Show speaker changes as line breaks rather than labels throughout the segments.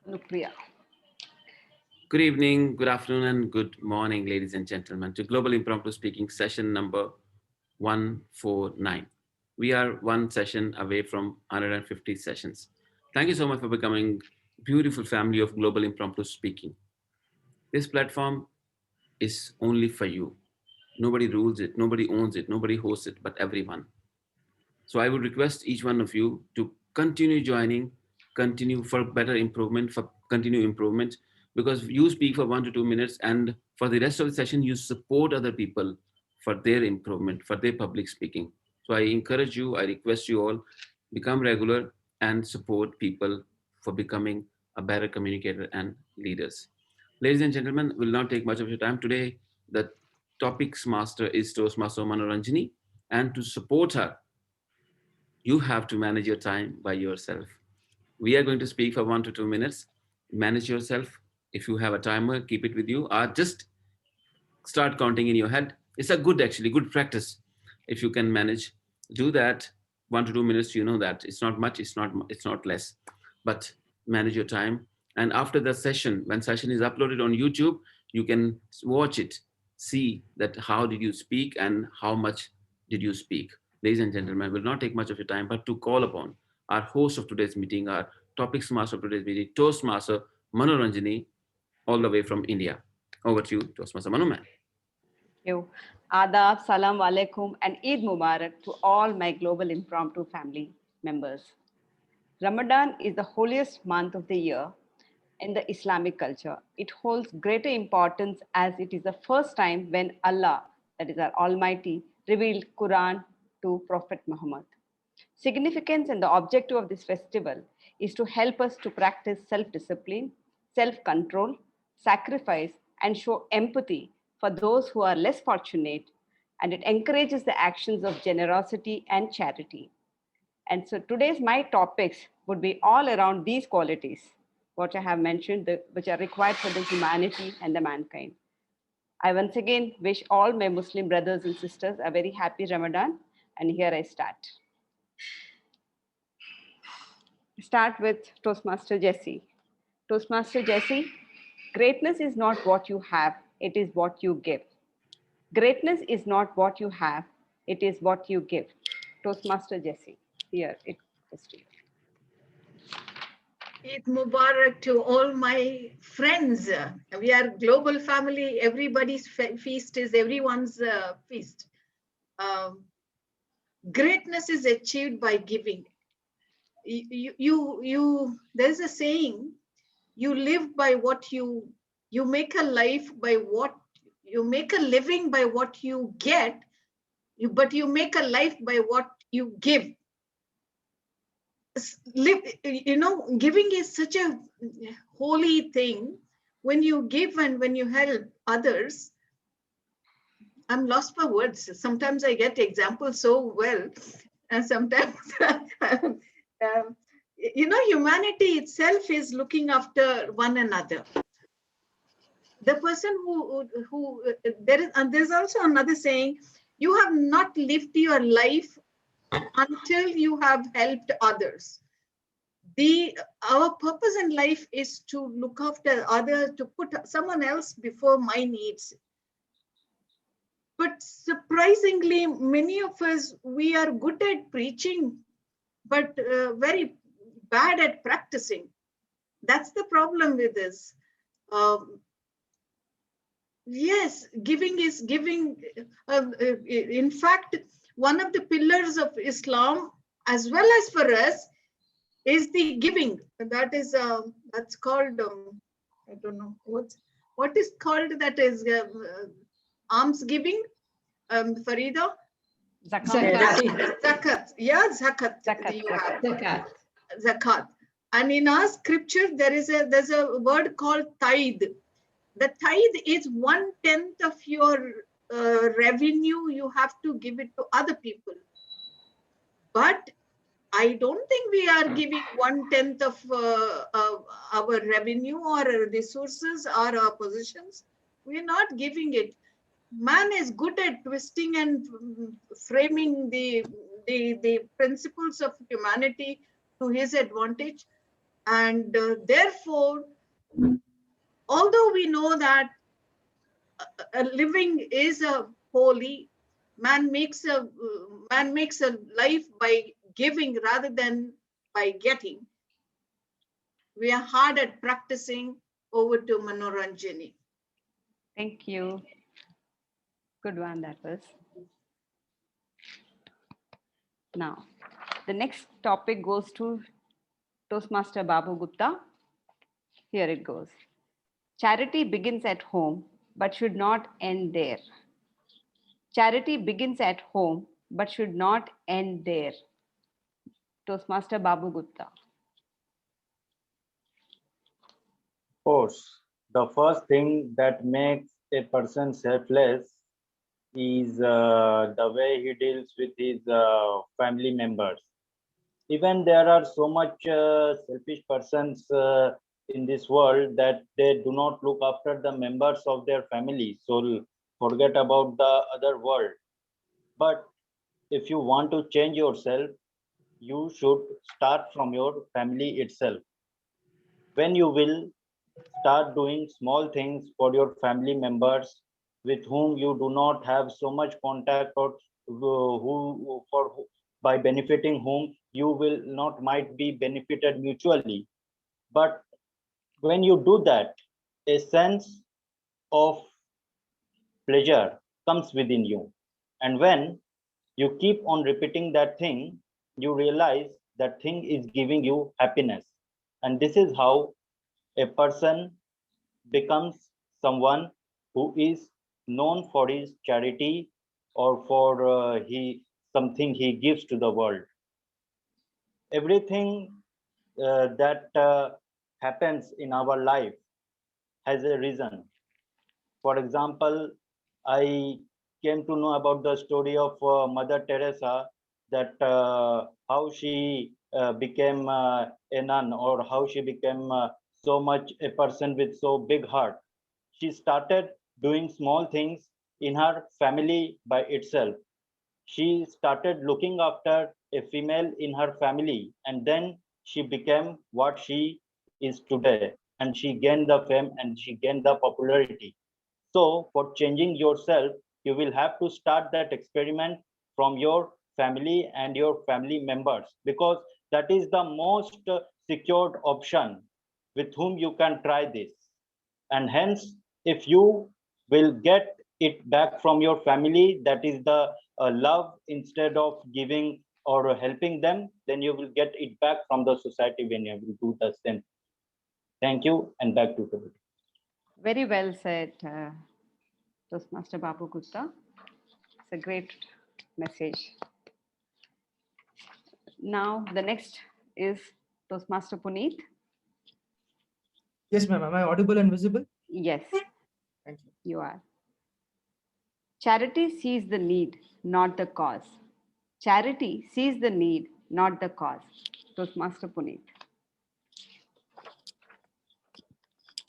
Nupriya.
Good evening, good afternoon, and good morning, ladies and gentlemen, to Global Impromptu Speaking session number 149. We are one session away from 150 sessions. Thank you so much for becoming a beautiful family of Global Impromptu Speaking. This platform is only for you. Nobody rules it, nobody owns it, nobody hosts it, but everyone. So I would request each one of you to continue joining, continue for better improvement, for continue improvement, because you speak for 1 to 2 minutes, and for the rest of the session, you support other people for their improvement, for their public speaking. So I encourage you, I request you all become regular and support people for becoming a better communicator and leaders. Ladies and gentlemen, will not take much of your time today. The topics master is Toastmaster Manoranjini, and to support her, you have to manage your time by yourself. We are going to speak for 1 to 2 minutes. Manage yourself. If you have a timer, keep it with you, or just start counting in your head. It's a good, actually, good practice. If you can manage, do that 1 to 2 minutes. You know that it's not much, it's not less, but manage your time. And after the session, when session is uploaded on YouTube, you can watch it, see that how did you speak and how much did you speak. Ladies and gentlemen, will not take much of your time, but to call upon our host of today's meeting, our topics master of today's meeting, Toastmaster Manoranjini, all the way from India. Over to you, Toastmaster Manu, man.
Thank you. Adab, Salam Alaikum, and Eid Mubarak to all my Global Impromptu family members. Ramadan is the holiest month of the year in the Islamic culture. It holds greater importance as it is the first time when Allah, that is our Almighty, revealed Quran to Prophet Muhammad. Significance and the objective of this festival is to help us to practice self discipline, self control, sacrifice, and show empathy for those who are less fortunate, and it encourages the actions of generosity and charity. And so today's my topics would be all around these qualities, what I have mentioned, which are required for the humanity and the mankind. I once again wish all my Muslim brothers and sisters a very happy Ramadan, and here I start. Start with Toastmaster Jesse. Toastmaster Jesse, greatness is not what you have, it is what you give. Greatness is not what you have, it is what you give. Toastmaster Jesse, here it is to you.
Eid Mubarak to all my friends. We are global family. Everybody's feast is everyone's feast. Um, Greatness is achieved by giving. There's a saying, you live by what you make a life by what, you make a living by what you get, but you make a life by what you give. Giving is such a holy thing. When you give and when you help others, I'm lost for words. Sometimes I get examples so well, and sometimes humanity itself is looking after one another. The person who there's also another saying, you have not lived your life until you have helped others. Our purpose in life is to look after others, to put someone else before my needs. But surprisingly, many of us, we are good at preaching, but very bad at practicing. That's the problem with this. Yes, giving is giving. In fact, one of the pillars of Islam, as well as for us, is the giving. That's called, I don't know, what is called, that is alms giving, Farida?
Zakat.
Zakat. Yeah, zakat. Zakat. And in our scripture, there's a word called tithe. The tithe is 1/10 of your revenue. You have to give it to other people. But I don't think we are giving 1/10 of our revenue or resources or our positions. We're not giving it. Man is good at twisting and framing the principles of humanity to his advantage. And therefore, although we know that living is a holy, man makes a life by giving rather than by getting. We are hard at practicing. Over to Manoranjani.
Thank you. Good one, that was. Now, the next topic goes to Toastmaster Babu Gupta. Here it goes. Charity begins at home, but should not end there. Charity begins at home, but should not end there. Toastmaster Babu Gupta.
Course, the first thing that makes a person selfless is the way he deals with his family members. Even there are so much selfish persons in this world that they do not look after the members of their family. So forget about the other world. But if you want to change yourself, you should start from your family itself. When you will start doing small things for your family members with whom you do not have so much contact, or by benefiting whom you will not might be benefited mutually, but when you do that, a sense of pleasure comes within you, and when you keep on repeating that thing, you realize that thing is giving you happiness, and this is how a person becomes someone who is known for his charity, or for he something he gives to the world. Everything that happens in our life has a reason. For example, I came to know about the story of Mother Teresa, that how she became a nun, or how she became so much a person with so big heart. She started doing small things in her family by itself. She started looking after a female in her family, and then she became what she is today, and she gained the fame and she gained the popularity. So for changing yourself, you will have to start that experiment from your family and your family members, because that is the most secured option with whom you can try this. And hence, if you will get it back from your family, that is the love, instead of giving or helping them, then you will get it back from the society when you will do the same. Thank you, and back to you.
Very well said, Toastmaster Babu Gupta. It's a great message. Now, the next is Toastmaster Puneet.
Yes, ma'am. Am I audible and visible?
Yes,
Thank you.
you are. Charity sees the need, not the cause. Charity sees the need, not the cause. Toastmaster Puneet.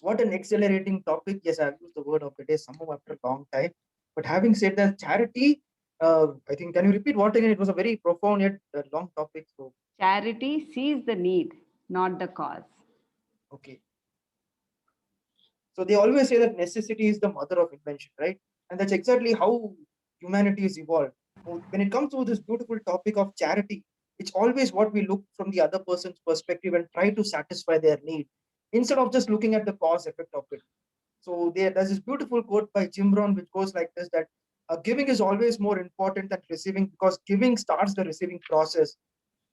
What an accelerating topic. Yes, I've used the word of the day somehow after a long time. But having said that, charity, I think, can you repeat what again? It was a very profound yet long topic. So,
Charity sees the need, not the cause.
okay. So they always say that necessity is the mother of invention, right? And that's exactly how humanity is evolved. So when it comes to this beautiful topic of charity, it's always what we look from the other person's perspective and try to satisfy their need instead of just looking at the cause effect of it. So there's this beautiful quote by Jim Rohn which goes like this: that giving is always more important than receiving, because giving starts the receiving process.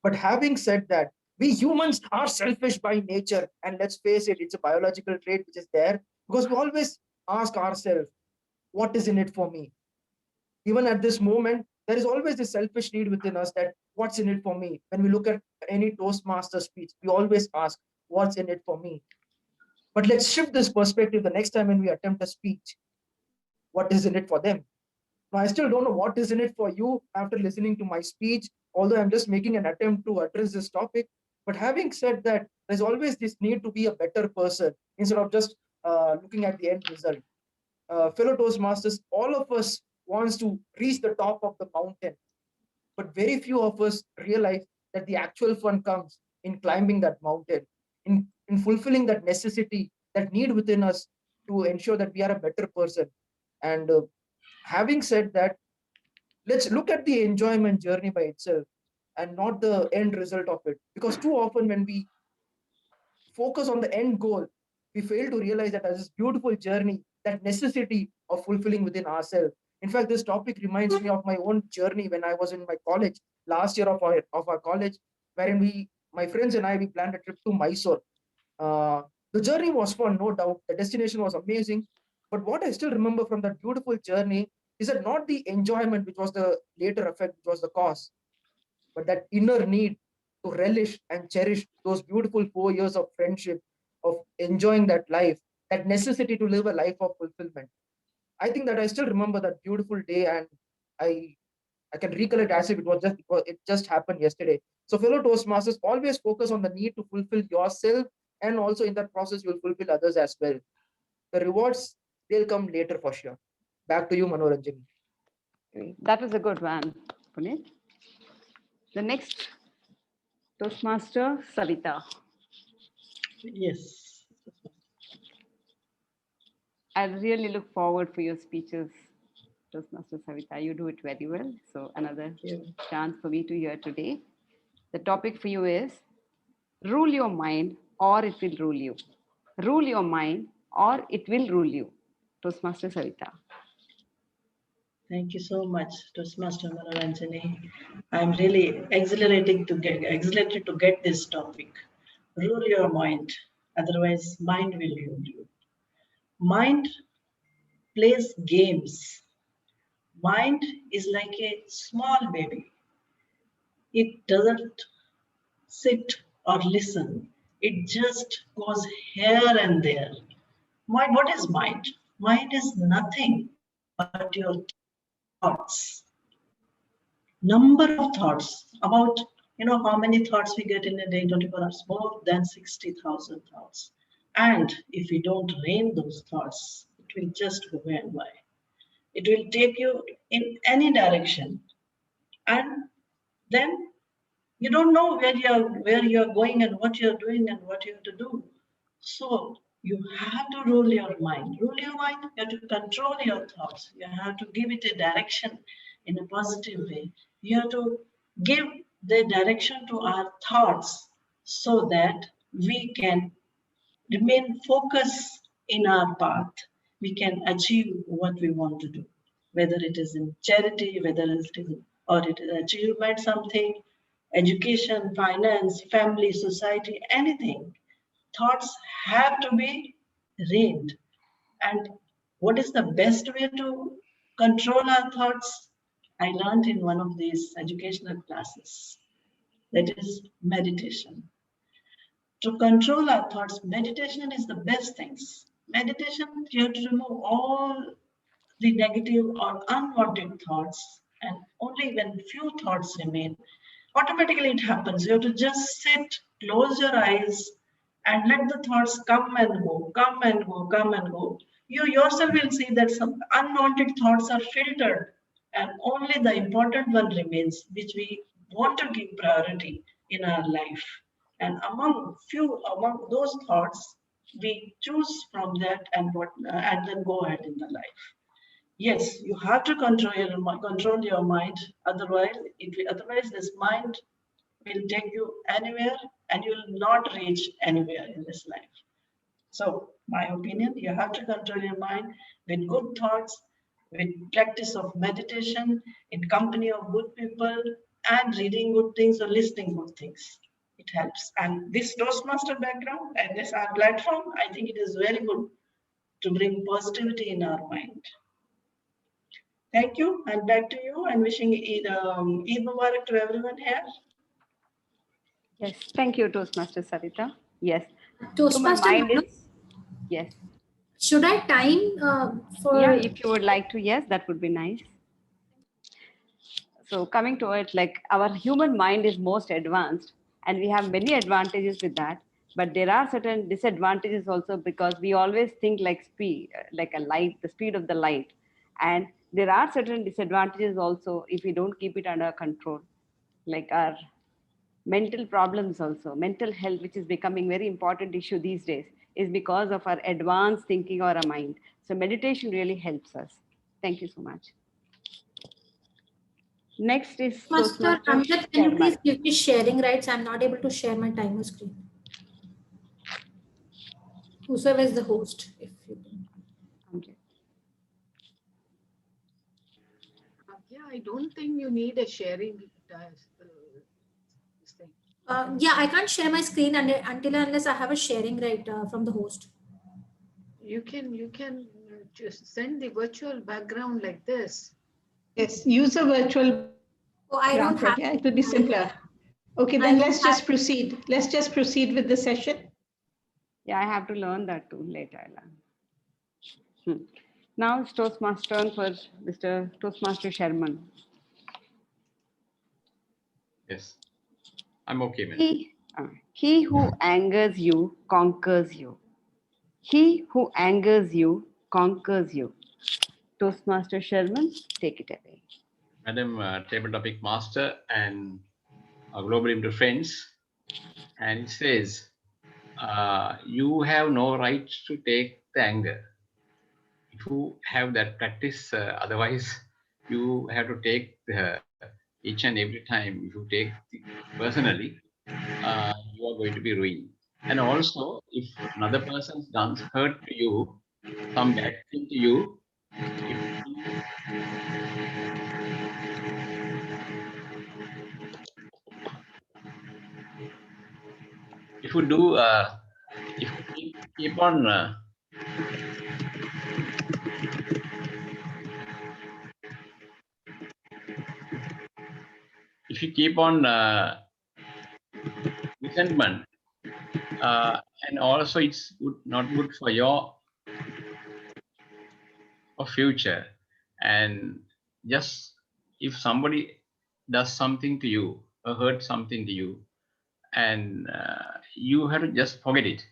But having said that, we humans are selfish by nature, and let's face it, it's a biological trait which is there, because we always ask ourselves, what is in it for me? Even at this moment, there is always this selfish need within us, that what's in it for me? When we look at any Toastmaster speech, we always ask, what's in it for me? But let's shift this perspective the next time when we attempt a speech. What is in it for them? Now, I still don't know what is in it for you after listening to my speech, although I'm just making an attempt to address this topic. But having said that, there's always this need to be a better person instead of just looking at the end result. Fellow Toastmasters, all of us wants to reach the top of the mountain, but very few of us realize that the actual fun comes in climbing that mountain. in fulfilling that necessity, that need within us to ensure that we are a better person. And having said that, let's look at the enjoyment journey by itself and not the end result of it. Because too often when we focus on the end goal, we fail to realize that as this beautiful journey, that necessity of fulfilling within ourselves. In fact, this topic reminds me of my own journey when I was in my college, last year of our college, wherein my friends and I, we planned a trip to Mysore. Uh, the journey was fun, no doubt. The destination was amazing. But what I still remember from that beautiful journey is that not the enjoyment, which was the later effect, which was the cause, but that inner need to relish and cherish those beautiful 4 years of friendship, of enjoying that life, that necessity to live a life of fulfillment. I think that I still remember that beautiful day, and I I can recollect as if it just happened yesterday. So fellow Toastmasters, always focus on the need to fulfill yourself, and also in that process you'll fulfill others as well. The rewards, they'll come later for sure. Back to you, Manoranjan.
That was a good one, Puneet. The next Toastmaster, Savita.
Yes.
I really look forward for your speeches, Toastmaster Savita. You do it very well. So another
Yeah.
chance for me to hear today. The topic for you is rule your mind or it will rule you. Rule your mind or it will rule you. Toastmaster Savita.
Thank you so much, Toastmaster Manoranjani. I'm really exhilarated to get this topic. Rule your mind, otherwise mind will rule you. Mind plays games. Mind is like a small baby. It doesn't sit or listen. It just goes here and there. Mind, what is mind? Mind is nothing but your thoughts. Number of thoughts, about how many thoughts we get in a day, 24 hours, more than 60,000 thoughts. And if we don't rein those thoughts, it will just go and by. It will take you in any direction, and then you don't know where you're going and what you're doing and what you have to do. So you have to rule your mind. Rule your mind, you have to control your thoughts. You have to give it a direction in a positive way. You have to give the direction to our thoughts so that we can remain focused in our path. We can achieve what we want to do, whether it is in charity, whether it is or it is achievement, something, education, finance, family, society, anything. Thoughts have to be reined. And what is the best way to control our thoughts? I learned in one of these educational classes. That is meditation. To control our thoughts, meditation is the best things. Meditation, you have to remove all the negative or unwanted thoughts, and only when few thoughts remain, automatically it happens. You have to just sit, close your eyes, and let the thoughts come and go, come and go, come and go. You yourself will see that some unwanted thoughts are filtered, and only the important one remains, which we want to give priority in our life. And among those thoughts, we choose from that and then go ahead in the life. Yes, you have to control your mind. Otherwise, this mind will take you anywhere, and you will not reach anywhere in this life. So, my opinion, you have to control your mind with good thoughts, with practice of meditation, in company of good people, and reading good things or listening good things. It helps. And this Toastmaster background and this our platform, I think it is very good to bring positivity in our mind. Thank you, and back to you, and wishing Eid Mubarak to everyone here.
Yes. Thank you, Toastmaster Savita. Yes. Human
Toastmaster
mind
Manu,
is, yes.
should I time for?
Yeah, if you would like to, yes, that would be nice. So coming to it, like our human mind is most advanced and we have many advantages with that, but there are certain disadvantages also because we always think like speed, like a light, the speed of the light. And there are certain disadvantages also if we don't keep it under control, like our mental problems also, mental health, which is becoming very important issue these days, is because of our advanced thinking or our mind. So meditation really helps us. Thank you so much. Next is
Master
Toastmaster
Amjad, can you
Sharma.
please give me sharing rights? I'm not able to share my timer screen. Whosoever is the host, if you can.
Amjad.
Yeah, I don't think you need a sharing this thing.
Yeah, I can't share my screen until and unless I have a sharing right from the host.
You can just send the virtual background like this.
Yes, use a virtual
Oh, I don't
background.
have.
Yeah, it will be simpler. Okay,
I
then
don't
let's just
have-
proceed. Let's just proceed with the session.
Yeah, I have to learn that too later. I'll learn. Now it's Toastmaster turn for Mr. Toastmaster Sherman.
Yes, I'm okay, man.
He who angers you conquers you. He who angers you conquers you. Toastmaster Sherman, take it away.
Madam Table Topic Master and Global Into Friends. And it says, you have no right to take the anger. If you have that practice, otherwise you have to take each and every time. If you take personally, you are going to be ruined. And also, if another person does hurt to you, some bad thing to you, if you do, if you keep on if you keep on resentment, and also it's good, not good for your future. And just if somebody does something to you or hurt something to you, and you have to just forget it.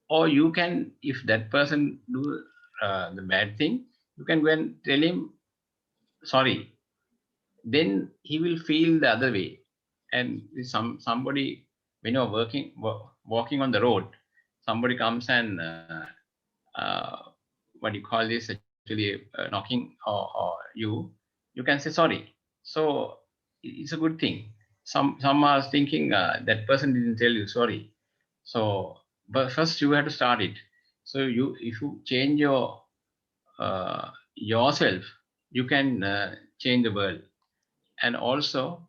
Or you can, if that person do the bad thing, you can go and tell him sorry. Then he will feel the other way. And somebody, when you're walking on the road, somebody comes and uh, what do you call this, actually knocking or you can say sorry. So it's a good thing. Some are thinking that person didn't tell you sorry. So but first you have to start it. So if you change yourself, you can change the world. And also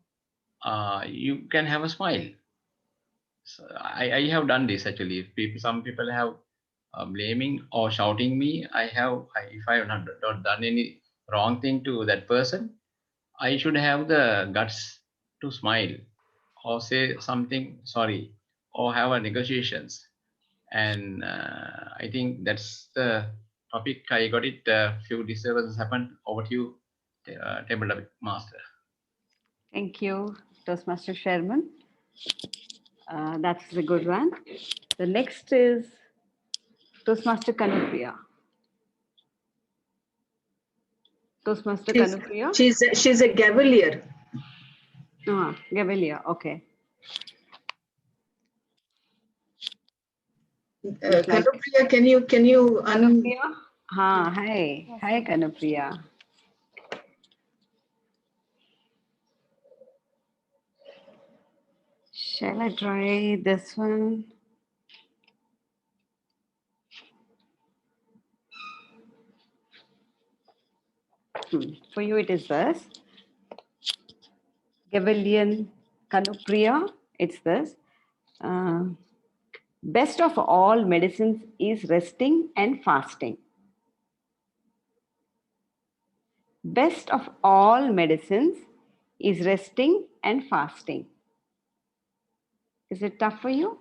you can have a smile. So I have done this actually. Some people have blaming or shouting me. If I have not done any wrong thing to that person, I should have the guts to smile or say something sorry or have a negotiations. And I think that's the topic. I got it. Few disturbances happened. Over to you, Table Topic Master.
Thank you, Toastmaster Sherman. That's a good one. The next is Toastmaster Kanupriya. Toastmaster Kanupriya?
She's a Cavalier.
Gavilia, okay.
Kanupriya, can you
Kanupriya? Hi. Hi, Kanupriya. Shall I try this one? For you, it is this. Gavilian Kanupriya, it's this. Best of all medicines is resting and fasting. Best of all medicines is resting and fasting. Is it tough for you?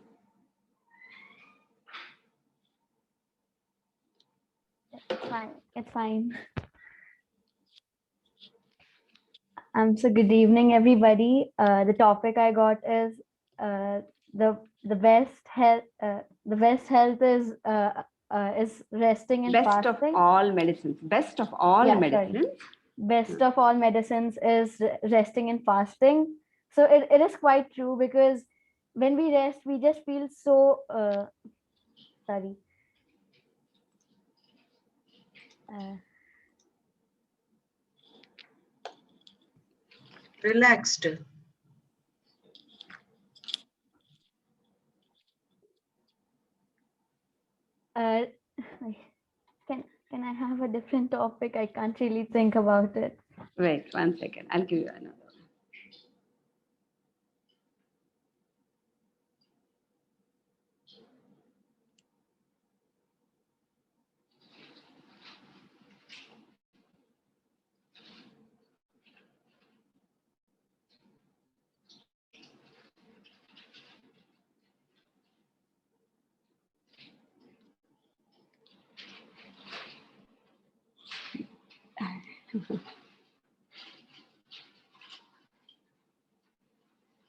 It's fine. It's fine. So good evening, everybody. The topic I got is the best health. The best health is resting and
Best
fasting.
of all medicines. Best of all
Yeah,
medicines.
sorry. Best of all medicines is resting and fasting. So it is quite true, because when we rest, we just feel so sorry.
Relaxed.
Uh, can I have a different topic? I can't really think about it.
Wait 1 second. I'll give you another.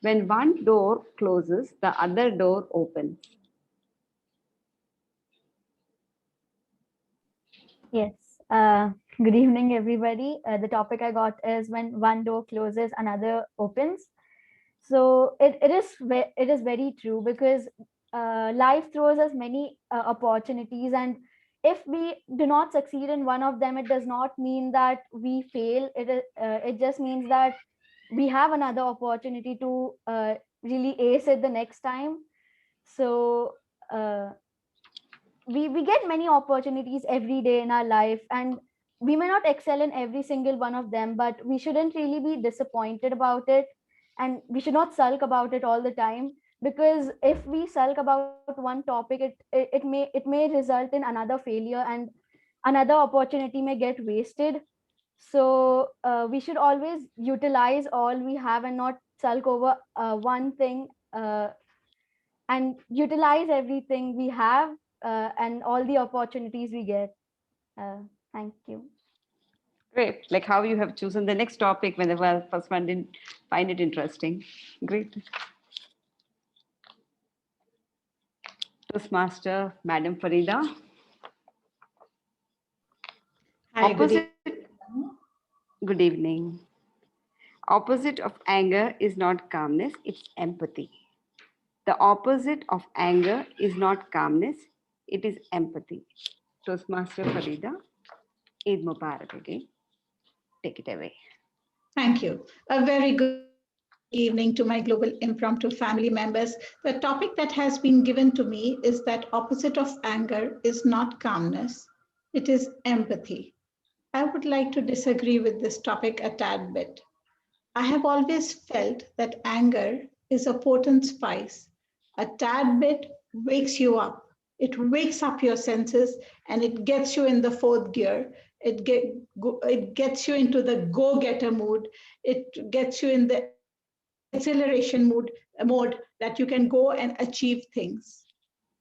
When one door closes, the other door opens.
Yes. Good evening, everybody. The topic I got is when one door closes, another opens. So it is very true, because life throws us many opportunities, and if we do not succeed in one of them, it does not mean that we fail. It just means that we have another opportunity to really ace it the next time. So we get many opportunities every day in our life, and we may not excel in every single one of them, but we shouldn't really be disappointed about it, and we should not sulk about it all the time, because if we sulk about one topic, it may result in another failure, and another opportunity may get wasted. So we should always utilize all we have and not sulk over one thing, and utilize everything we have, and all the opportunities we get. Thank you.
Great. Like how you have chosen the next topic when the first one didn't find it interesting. Great. Toastmaster, Madam Farida.
Hi, good
Opposite. Good evening. Opposite of anger is not calmness, it's empathy. The opposite of anger is not calmness, it is empathy. Toastmaster Farida, Eid Mubarak again. Take it away.
Thank you. A very good evening to my Global Impromptu family members. The topic that has been given to me is that opposite of anger is not calmness, it is empathy. I would like to disagree with this topic a tad bit. I have always felt that anger is a potent spice. A tad bit wakes you up. It wakes up your senses and it gets you in the fourth gear. It gets you into the go-getter mood. It gets you in the acceleration mode that you can go and achieve things.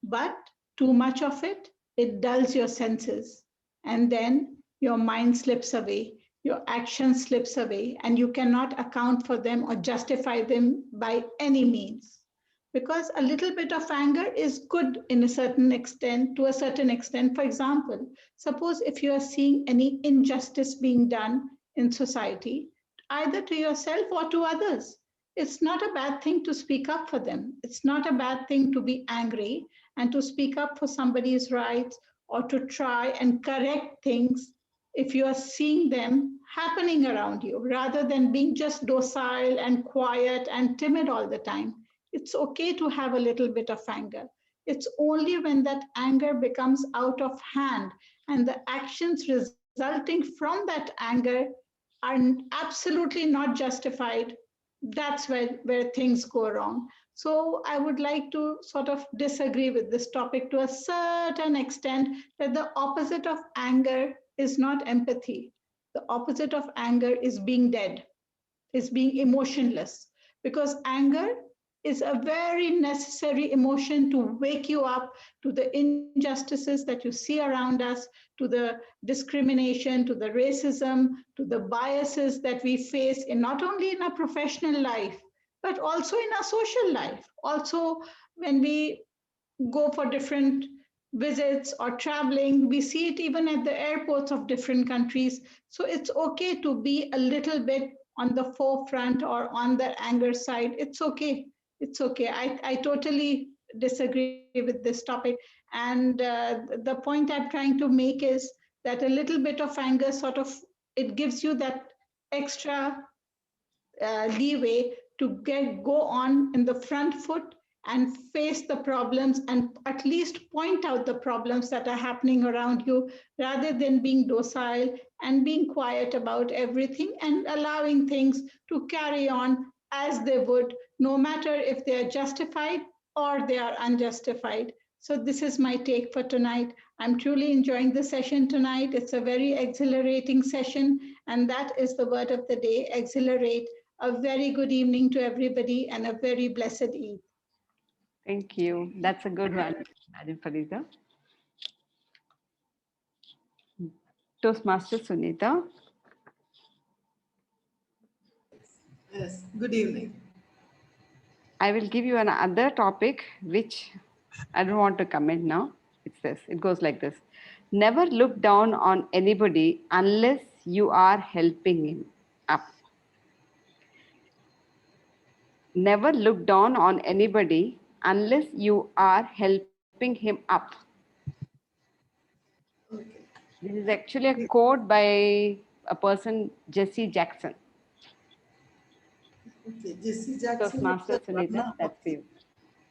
But too much of it dulls your senses. And then your mind slips away, your action slips away, and you cannot account for them or justify them by any means. Because a little bit of anger is good in a certain extent, to a certain extent. For example, suppose if you are seeing any injustice being done in society, either to yourself or to others, it's not a bad thing to speak up for them. It's not a bad thing to be angry and to speak up for somebody's rights, or to try and correct things if you are seeing them happening around you, rather than being just docile and quiet and timid all the time. It's okay to have a little bit of anger. It's only when that anger becomes out of hand and the actions resulting from that anger are absolutely not justified, that's where things go wrong. So I would like to sort of disagree with this topic to a certain extent, that the opposite of anger is not empathy. The opposite of anger is being dead, is being emotionless, because anger is a very necessary emotion to wake you up to the injustices that you see around us, to the discrimination, to the racism, to the biases that we face in not only in our professional life, but also in our social life. Also, when we go for different visits or traveling, we see it even at the airports of different countries. So it's okay to be a little bit on the forefront or on the anger side. It's okay. It's okay. I totally disagree with this topic. And the point I'm trying to make is that a little bit of anger sort of, it gives you that extra leeway to go on in the front foot and face the problems and at least point out the problems that are happening around you, rather than being docile and being quiet about everything and allowing things to carry on as they would, no matter if they are justified or they are unjustified. So this is my take for tonight. I'm truly enjoying the session tonight. It's a very exhilarating session, and that is the word of the day: exhilarate. A very good evening to everybody and a very blessed Eid.
Thank you. That's a good one, Madam Farida. Toastmaster Sunita.
Yes, good evening.
I will give you another topic which I don't want to comment now. It's this. It goes like this. Never look down on anybody unless you are helping him up. Never look down on anybody unless you are helping him up.
Okay.
This is actually a quote by a person, Jesse Jackson.
Okay, Jesse Jackson was
Toastmaster
the
Sunita,
runner.
that's you.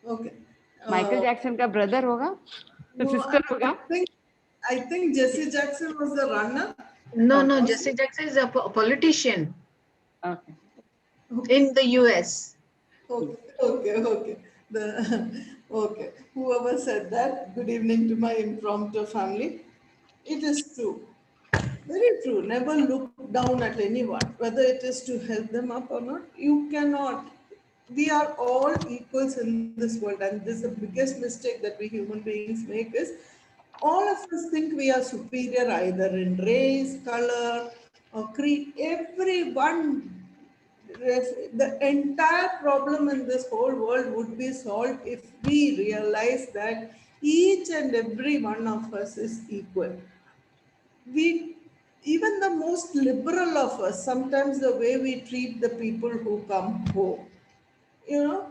Okay.
Michael Jackson का brother होगा?
No,
Sister होगा?
I think Jesse Jackson was the runner.
No, no,
Okay.
Jesse Jackson is a politician
Okay.
in the US.
Okay. Okay. Whoever said that, good evening to my impromptu family. It is true. Very true. Never look down at anyone, whether it is to help them up or not. You cannot. We are all equals in this world, and this is the biggest mistake that we human beings make is all of us think we are superior either in race, color, or creed. Everyone, the entire problem in this whole world would be solved if we realize that each and every one of us is equal. We, even the most liberal of us, sometimes the way we treat the people who come home, you know,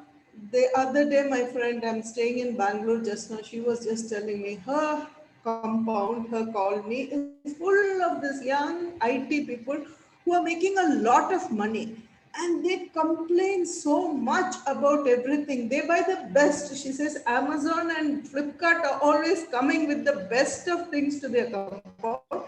the other day my friend, I'm staying in Bangalore just now, she was just telling me her compound, her colony is full of this young IT people who are making a lot of money, and they complain so much about everything. They buy the best. She says Amazon and Flipkart are always coming with the best of things to their compound.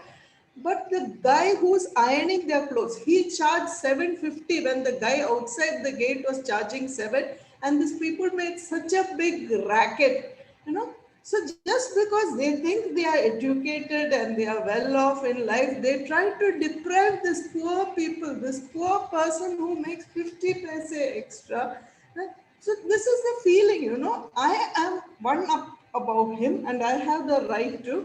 But the guy who's ironing their clothes, he charged 750 when the guy outside the gate was charging 7, and these people made such a big racket, you know. So just because they think they are educated and they are well off in life, they try to deprive this poor people, this poor person who makes 50 paise extra. So this is the feeling, you know, I am one up above him and I have the right to,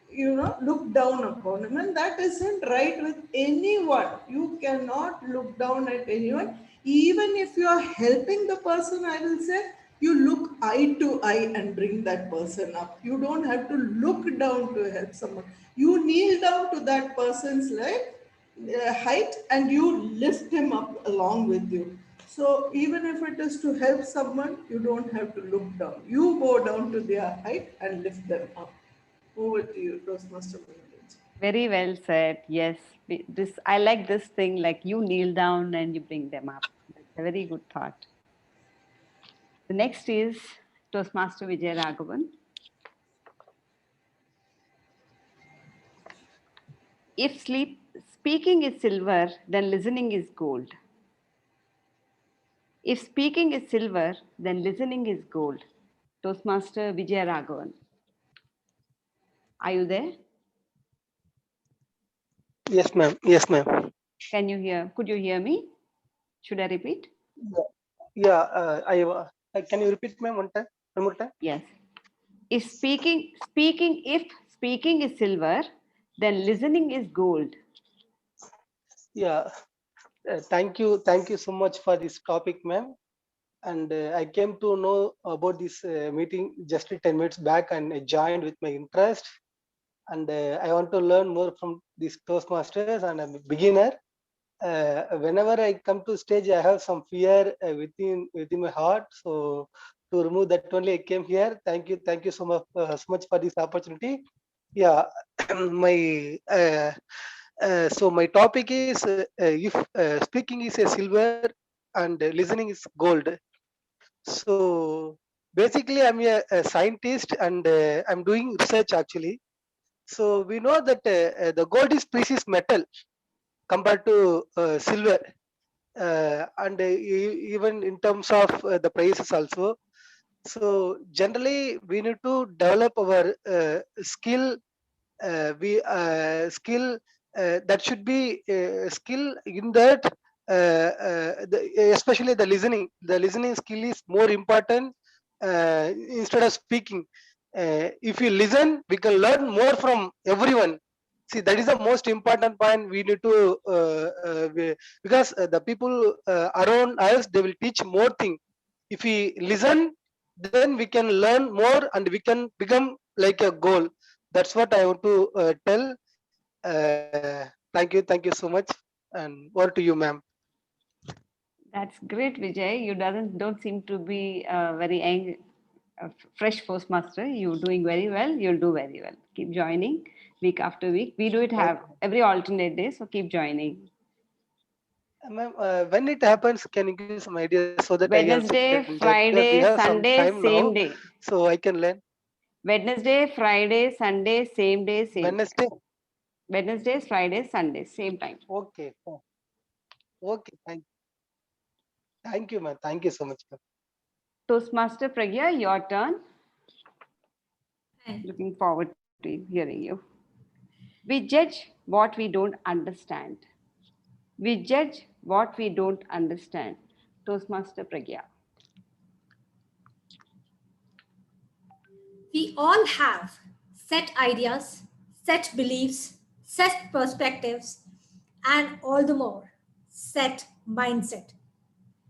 you know, look down upon him, and that isn't right with anyone. You cannot look down at anyone, even if you are helping the person. I will say you look eye to eye and bring that person up. You don't have to look down to help someone. You kneel down to that person's height and you lift him up along with you. So even if it is to help someone, you don't have to look down. You go down to their height and lift them up. Over to you, Toastmaster Manoj.
Very well said. Yes. This, I like this thing, like you kneel down and you bring them up. That's a very good thought. The next is Toastmaster Vijay Raghavan. If speaking is silver, then listening is gold. If speaking is silver, then listening is gold. Toastmaster Vijay Raghavan. Are you there?
Yes, ma'am. Yes, ma'am.
Can you hear? Could you hear me? Should I repeat?
Yeah. Can you repeat, ma'am, one more time?
Yes. If speaking is silver, then listening is gold.
Yeah. Thank you so much for this topic, ma'am. And I came to know about this meeting just 10 minutes back, and I joined with my interest. And I want to learn more from these Toastmasters, and I'm a beginner. whenever I come to stage, I have some fear within my heart. So to remove that only, I came here. Thank you so much for this opportunity. Yeah, my so my topic is if speaking is a silver and listening is gold. So basically, I'm a scientist and I'm doing research actually. So we know that the gold is precious metal compared to silver, and even in terms of the prices also. So generally, we need to develop our skill. We skill that should be skill in that. Especially the listening. The listening skill is more important instead of speaking. If you listen, we can learn more from everyone. See, that is the most important point we need to because the people around us, they will teach more thing. If we listen, then we can learn more and we can become like a goal. That's what I want to tell. Thank you so much, and over to you, ma'am.
That's great, Vijay. You don't seem to be very fresh postmaster. You're doing very well. You'll do very well. Keep joining week after week. We do it have every alternate day, so keep joining.
Ma'am, when it happens, can you give some ideas so that I also can
Wednesday,
join? Because we have
Friday,
some time
Sunday,
now,
same day.
so I can learn.
Wednesday, Friday, Sunday, same day, same time.
Wednesday.
Wednesdays, Fridays, Sundays, same time.
Okay. Okay. Thank you, ma'am. Thank you so much, ma'am.
Toastmaster Pragya, your turn.
Hi.
Looking forward to hearing you. We judge what we don't understand. We judge what we don't understand. Toastmaster Pragya.
We all have set ideas, set beliefs, set perspectives, and all the more, set mindset.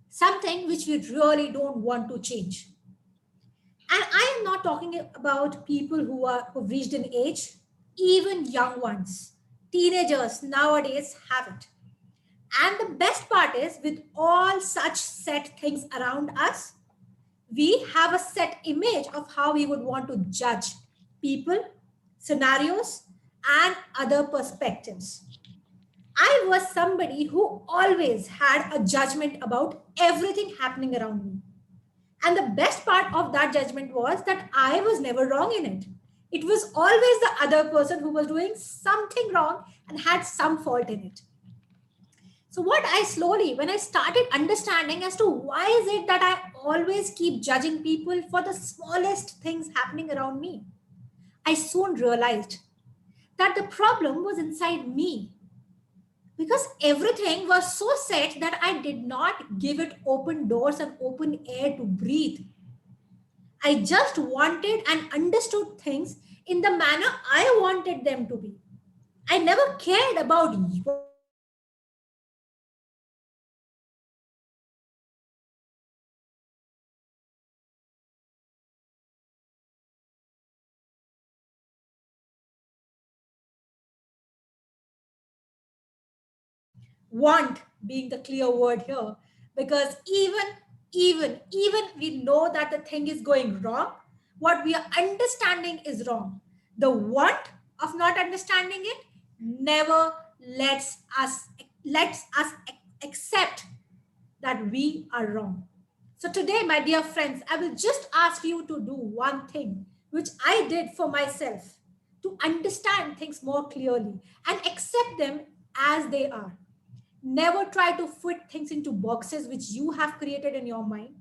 Something which we really don't want to change. And I am not talking about people who've reached an age, even young ones. Teenagers nowadays have it. And the best part is, with all such set things around us, we have a set image of how we would want to judge people, scenarios, and other perspectives. I was somebody who always had a judgment about everything happening around me. And the best part of that judgment was that I was never wrong in it. It was always the other person who was doing something wrong and had some fault in it. So, what I slowly, when I started understanding as to why is it that I always keep judging people for the smallest things happening around me, I soon realized that the problem was inside me, because everything was so set that I did not give it open doors and open air to breathe. I just wanted and understood things in the manner I wanted them to be. I never cared about what you think about me or what you think about me. I just wanted to do my best to understand things clearly and accept them as they are. Want being the clear word here, because even we know that the thing is going wrong, what we are understanding is wrong. The want of not understanding it never lets us accept that we are wrong. So today, my dear friends, I will just ask you to do one thing which I did for myself, to understand things more clearly and accept them as they are. Never try to fit things into boxes which you have created in your mind.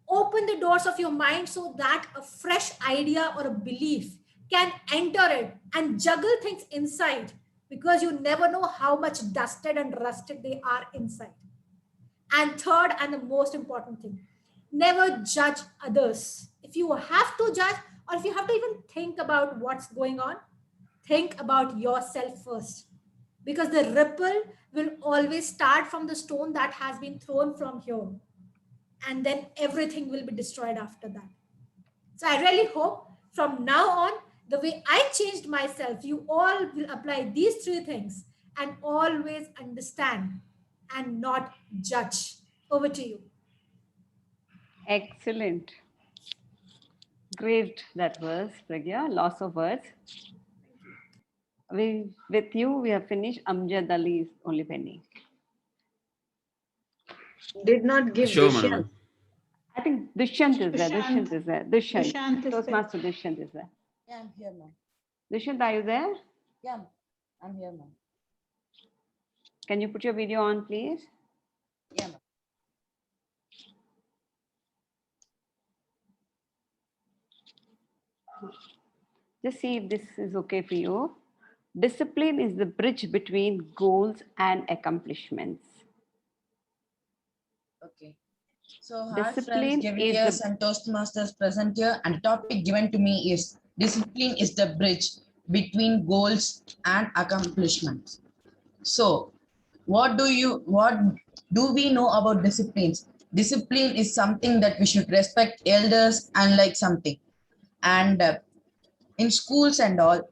Open the doors of your mind so that a fresh idea or a belief can enter it and juggle things inside, because you never know how much dusted and rusted they are inside. And third, and the most important thing, never judge others. If you have to judge, or if you have to even think about what's going on, think about yourself first. Because the ripple will always start from the stone that has been thrown from here. And then everything will be destroyed after that. So I really hope from now on, the way I changed myself, you all will apply these three things and always understand and not judge. Over to you.
Excellent. Great that was, Pragya. Lots of words. With you, we have finished. Amjad Ali is only pending.
Did not give
Sure,
Dushyant.
Manoman.
I think Dushyant is there. Dushyant is there. Dushyant.
Dushyant is there.
Toastmaster Dushyant is there.
Yeah, I'm here, ma'am.
Dushyant, are you there?
Yeah, I'm here, ma'am.
Can you put your video on, please?
Yeah, ma'am.
Just see if this is okay for you. Discipline is the bridge between goals and accomplishments.
Okay. So, hi friends,
Discipline
Kevin
is
here,
the
and Toastmasters present here, and the topic given to me is discipline is the bridge between goals and accomplishments. So, what do we know about disciplines? Discipline is something that we should respect elders and like something. And in schools and all,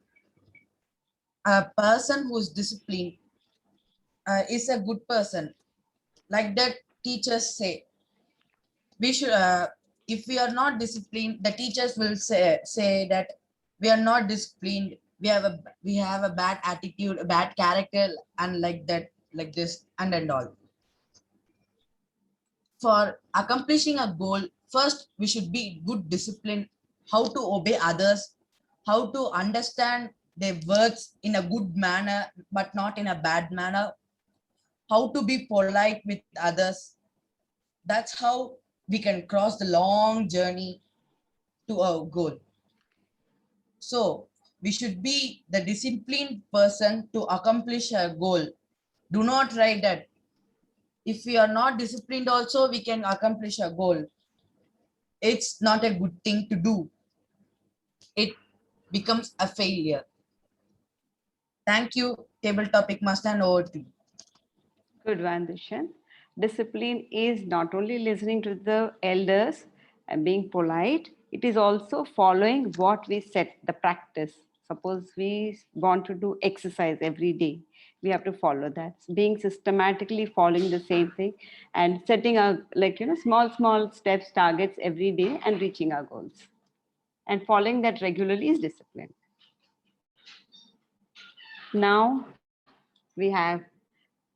a person who is disciplined is a good person. Like that, teachers say we should. If we are not disciplined, the teachers will say that we are not disciplined. We have a bad attitude, a bad character, and like that, like this, and all. For accomplishing a goal, first we should be good discipline, how to obey others, how to understand their words in a good manner, but not in a bad manner, how to be polite with others. That's how we can cross the long journey to our goal. So we should be the disciplined person to accomplish a goal. Do not write that. If we are not disciplined also, we can accomplish a goal. It's not a good thing to do. It becomes a failure. Thank you, table topic master, and over to you.
good one, Dushyant. Discipline is not only listening to the elders and being polite, it is also following what we set, the practice. Suppose we want to do exercise every day, we have to follow that. Being systematically following the same thing and setting our, small steps, targets every day and reaching our goals. And following that regularly is discipline. Now we have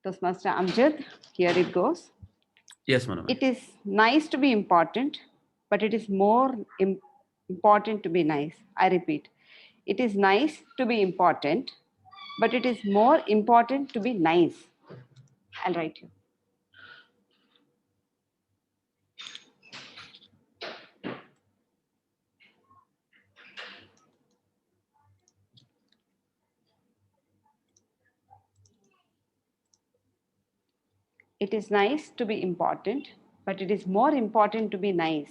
Toastmaster Amjad. Here it goes.
Yes, Manoman.
It is nice to be important, but it is more important to be nice. I repeat, it is nice to be important, but it is more important to be nice. I'll write you. It is nice to be important, but it is more important to be nice.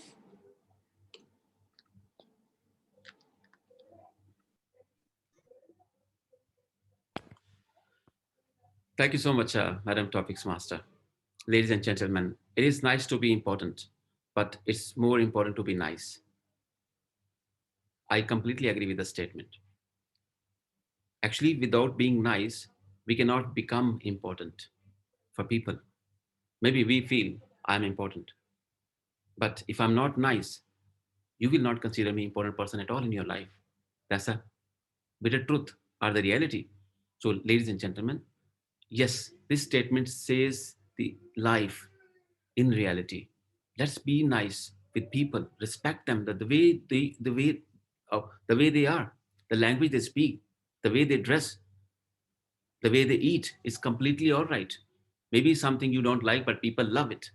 Thank you so much, Madam Topics Master. Ladies and gentlemen, it is nice to be important, but it's more important to be nice. I completely agree with the statement. Actually, without being nice, we cannot become important for people. Maybe we feel I'm important, but if I'm not nice, you will not consider me important person at all in your life. That's a bitter truth or the reality. So, ladies and gentlemen, yes, this statement says the life in reality. Let's be nice with people, respect them, the way they are, the language they speak, the way they dress, the way they eat is completely all right. Maybe something you don't like, but people love it.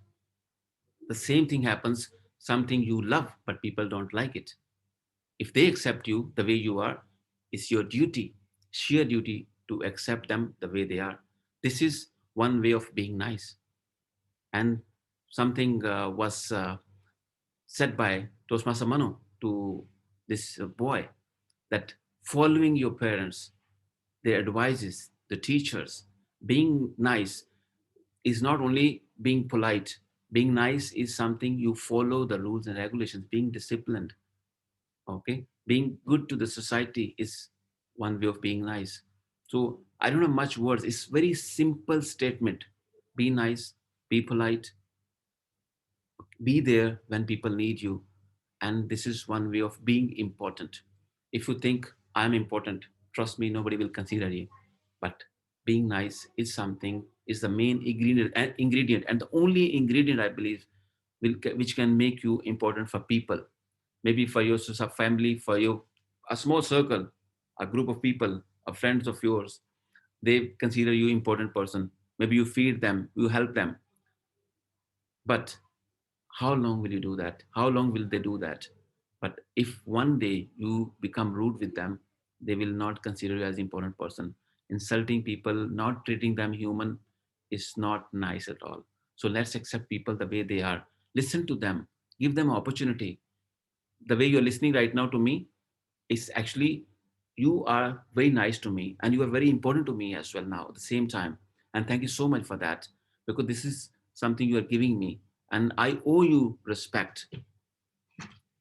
The same thing happens, something you love, but people don't like it. If they accept you the way you are, it's your duty, sheer duty, to accept them the way they are. This is one way of being nice. And something was said by Toastmaster Manu to this boy, that following your parents, their advices, the teachers, being nice is not only being polite. Being nice is something you follow the rules and regulations, being disciplined. Okay, being good to the society is one way of being nice. So I don't have much words. It's very simple statement. Be nice, be polite, be there when people need you. And this is one way of being important. If you think I'm important, trust me, nobody will consider you. But being nice is something, is the main ingredient and the only ingredient, I believe, which can make you important for people. Maybe for your family, for your a small circle, a group of people, a friends of yours, they consider you important person. Maybe you feed them, you help them. But how long will you do that? How long will they do that? But if one day you become rude with them, they will not consider you as important person. Insulting people, not treating them human is not nice at all. So let's accept people the way they are. Listen to them, give them opportunity. The way you're listening right now to me is actually, you are very nice to me and you are very important to me as well now at the same time. And thank you so much for that, because this is something you are giving me and I owe you respect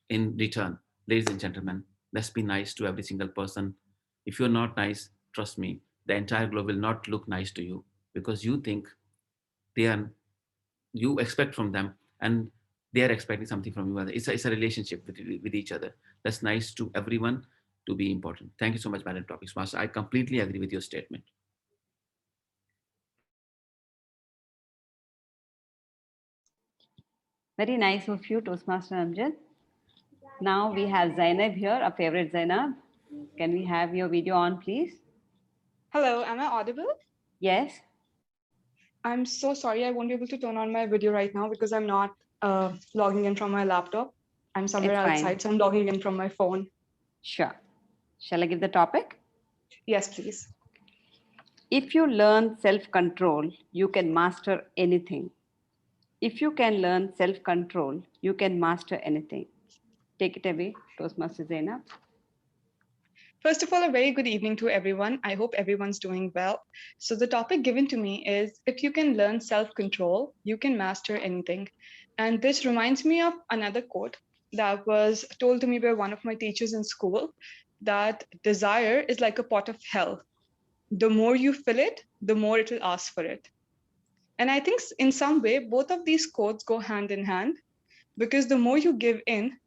in return. Ladies and gentlemen, let's be nice to every single person. If you're not nice, trust me, the entire globe will not look nice to you, because you think they are, you expect from them and they are expecting something from you. It's a relationship with each other. That's nice to everyone to be important. Thank you so much, Madam Topics Master. I completely agree with your statement.
Very nice of you, Toastmaster Amjad. Now we have Zainab here, a favorite Zainab. Can we have your video on, please?
Hello, am I audible?
Yes.
I'm so sorry, I won't be able to turn on my video right now because I'm not logging in from my laptop. I'm somewhere
It's fine.
outside, so I'm logging in from my phone.
Sure. Shall I give the topic?
Yes, please.
If you learn self-control, you can master anything. If you can learn self-control, you can master anything. Take it away, Toastmaster Zainab.
First of all, a very good evening to everyone. I hope everyone's doing well. So the topic given to me is, if you can learn self-control, you can master anything. And this reminds me of another quote that was told to me by one of my teachers in school, that desire is like a pot of hell. The more you fill it, the more it will ask for it. And I think in some way, both of these quotes go hand in hand, because the more you give in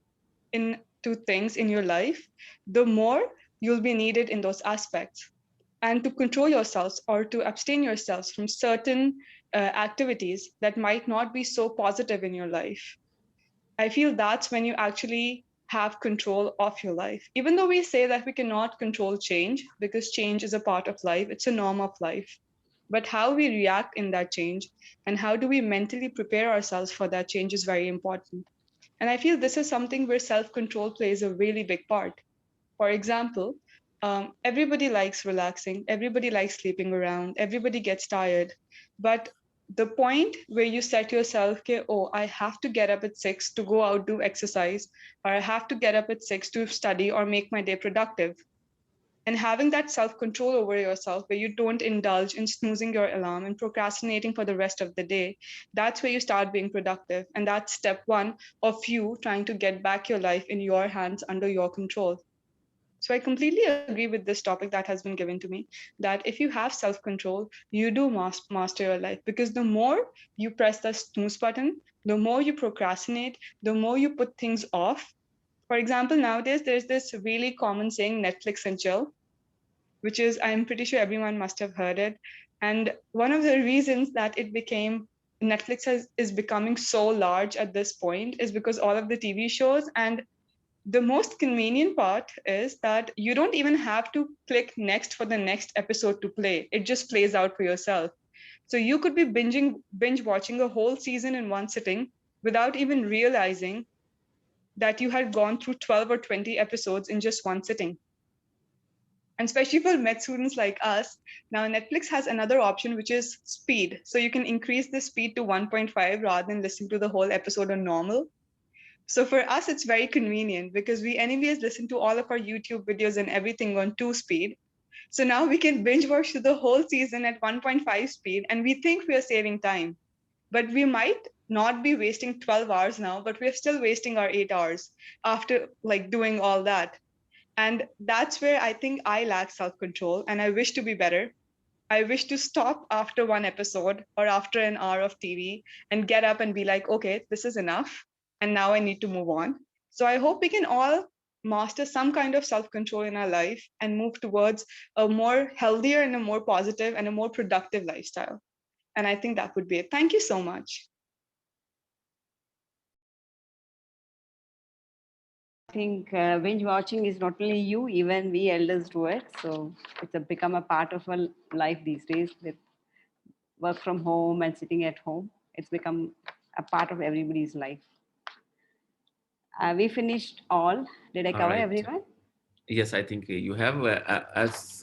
to things in your life, the more you'll be needed in those aspects. And to control yourselves or to abstain yourselves from certain activities that might not be so positive in your life, I feel that's when you actually have control of your life. Even though we say that we cannot control change, because change is a part of life, it's a norm of life. But how we react in that change and how do we mentally prepare ourselves for that change is very important. And I feel this is something where self-control plays a really big part. For example, everybody likes relaxing, everybody likes sleeping around, everybody gets tired. But the point where you set yourself, okay, oh, I have to get up at 6 to go out, do exercise, or I have to get up at 6 to study or make my day productive. And having that self-control over yourself, where you don't indulge in snoozing your alarm and procrastinating for the rest of the day, that's where you start being productive. And that's step one of you trying to get back your life in your hands, under your control. So I completely agree with this topic that has been given to me, that if you have self-control, you do master your life, because the more you press the snooze button, the more you procrastinate, the more you put things off. For example, nowadays, there's this really common saying, Netflix and chill, which is, I'm pretty sure everyone must have heard it. And one of the reasons that Netflix is becoming so large at this point is because all of the TV shows, and the most convenient part is that you don't even have to click next for the next episode to play. It just plays out for yourself. So you could be binge watching a whole season in one sitting without even realizing that you had gone through 12 or 20 episodes in just one sitting. And especially for med students like us, now Netflix has another option, which is speed. So you can increase the speed to 1.5 rather than listening to the whole episode on normal. So for us, it's very convenient because we anyways listen to all of our YouTube videos and everything on 2 speed. So now we can binge watch the whole season at 1.5 speed, and we think we are saving time. But we might not be wasting 12 hours now, but we're still wasting our 8 hours after like doing all that. And that's where I think I lack self-control and I wish to be better. I wish to stop after one episode or after an hour of TV and get up and be like, okay, this is enough. And now I need to move on. So I hope we can all master some kind of self control in our life and move towards a more healthier and a more positive and a more productive lifestyle. And I think that would be it. Thank you so much.
I think binge watching is not only you, even we elders do it. So become a part of our life these days with work from home and sitting at home. It's become a part of everybody's life. We finished all. Did I
All
cover
right.
everyone?
Yes, I think you have.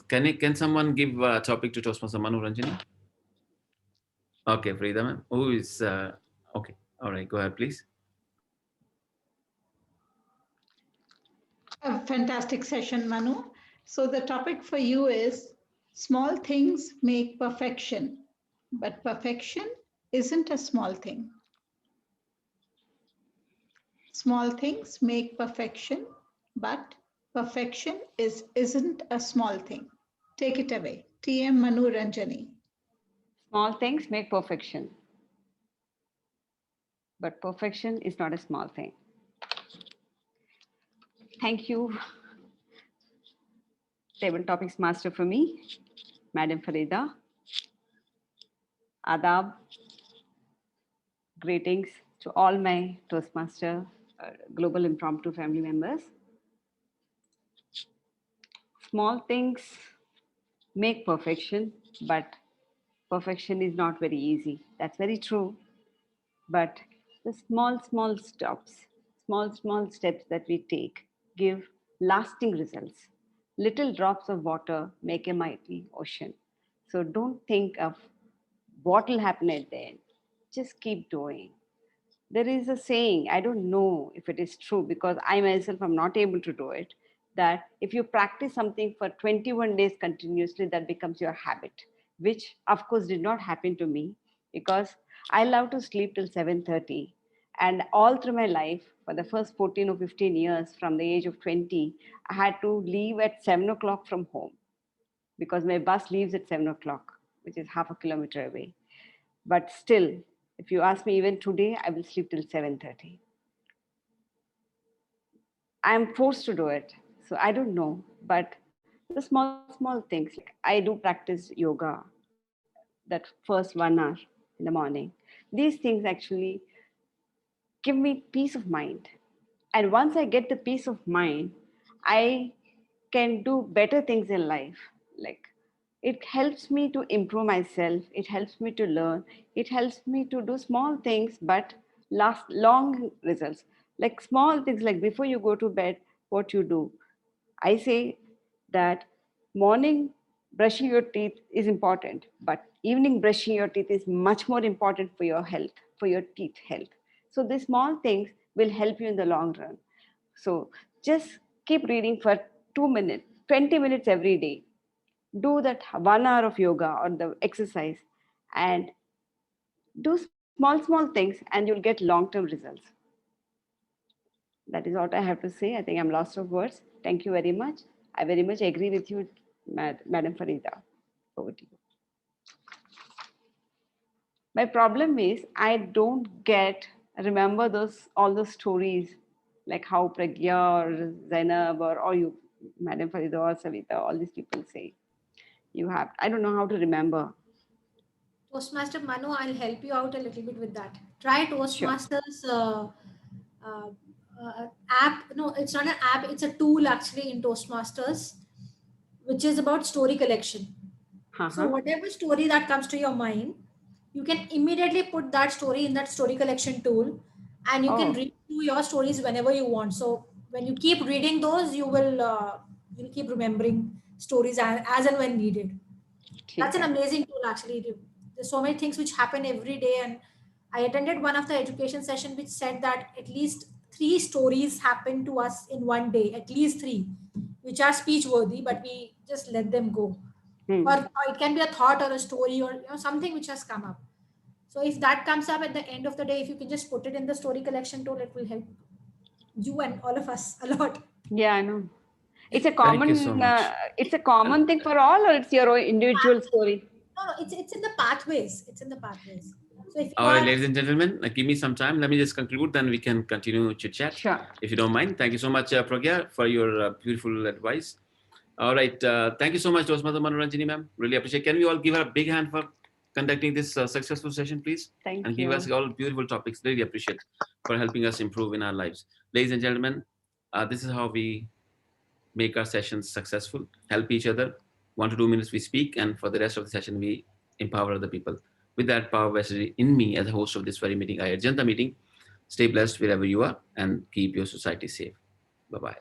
Can someone give a topic to Toastmaster Manu Ranjani? Okay, Frida, ma'am. Who is okay? All right, go ahead, please.
A fantastic session, Manu. So the topic for you is small things make perfection, but perfection isn't a small thing. Small things make perfection, but perfection isn't a small thing. Take it away. TM Manu Ranjani.
Small things make perfection, but perfection is not a small thing. Thank you, Table Topics Master for me, Madam Farida. Adab, greetings to all my Toastmaster Global Impromptu family members. Small things make perfection, but perfection is not very easy. That's very true. But the small small steps that we take give lasting results. Little drops of water make a mighty ocean. So don't think of what will happen at the end. Just keep doing. There is a saying, I don't know if it is true because I myself am not able to do it, that if you practice something for 21 days continuously, that becomes your habit, which of course did not happen to me because I love to sleep till 7:30. And all through my life, for the first 14 or 15 years, from the age of 20, I had to leave at 7 o'clock from home because my bus leaves at 7 o'clock, which is half a kilometer away. But still, if you ask me even today, I will sleep till 7:30. I am forced to do it. So I don't know. But the small things, like I do practice yoga that first 1 hour in the morning. These things actually give me peace of mind. And once I get the peace of mind, I can do better things in life. Like it helps me to improve myself, it helps me to learn, it helps me to do small things but last long results. Like small things, like before you go to bed, what you do. I say that morning brushing your teeth is important, but evening brushing your teeth is much more important for your health, for your teeth health. So these small things will help you in the long run. So just keep reading for 2 minutes, 20 minutes every day. Do that 1 hour of yoga or the exercise and do small things and you'll get long-term results. That is what I have to say. I think I'm lost of words. Thank you very much. I very much agree with you, Madam Farida. Over to you. My problem is I don't remember all those stories, like how Pragya or Zainab or you, Madam Farida or Savita, all these people say. I don't know how to remember.
Toastmaster Manu, I'll help you out a little bit with that. Try
Sure.
Toastmasters uh, app. No, it's not an app, it's a tool actually in Toastmasters, which is about story collection. So, whatever story that comes to your mind, you can immediately put that story in that story collection tool and you can read through your stories whenever you want. So, when you keep reading those, you'll keep remembering stories as and when needed. That's an amazing tool actually. There's so many things which happen every day, and I attended one of the education session which said that at least 3 stories happen to us in one day, at least 3, which are speech worthy, but we just let them go. Or it can be a thought or a story or something which has come up. So if that comes up at the end of the day, if you can just put it in the story collection tool, it will help you and all of us a lot.
Yeah, I know. It's a
Thank you
common.
so much.
It's a common thing for all, or it's your own individual story.
No, it's in the pathways. It's in the pathways. So if you
All right,
are,
ladies and gentlemen, give me some time. Let me just conclude, then we can continue chit chat.
Sure.
If you don't mind. Thank you so much, Pragya, for your beautiful advice. All right. Thank you so much, Toastmaster Manoranjini, ma'am. Really appreciate. Can we all give her a big hand for conducting this successful session, please?
Thank
And
you.
give us all beautiful topics. Really appreciate for helping us improve in our lives. Ladies and gentlemen, this is how we make our sessions successful, help each other. 1 to 2 minutes we speak, and for the rest of the session, we empower other people. With that power vested in me as a host of this very meeting, I adjourn the meeting. Stay blessed wherever you are and keep your society safe. Bye-bye.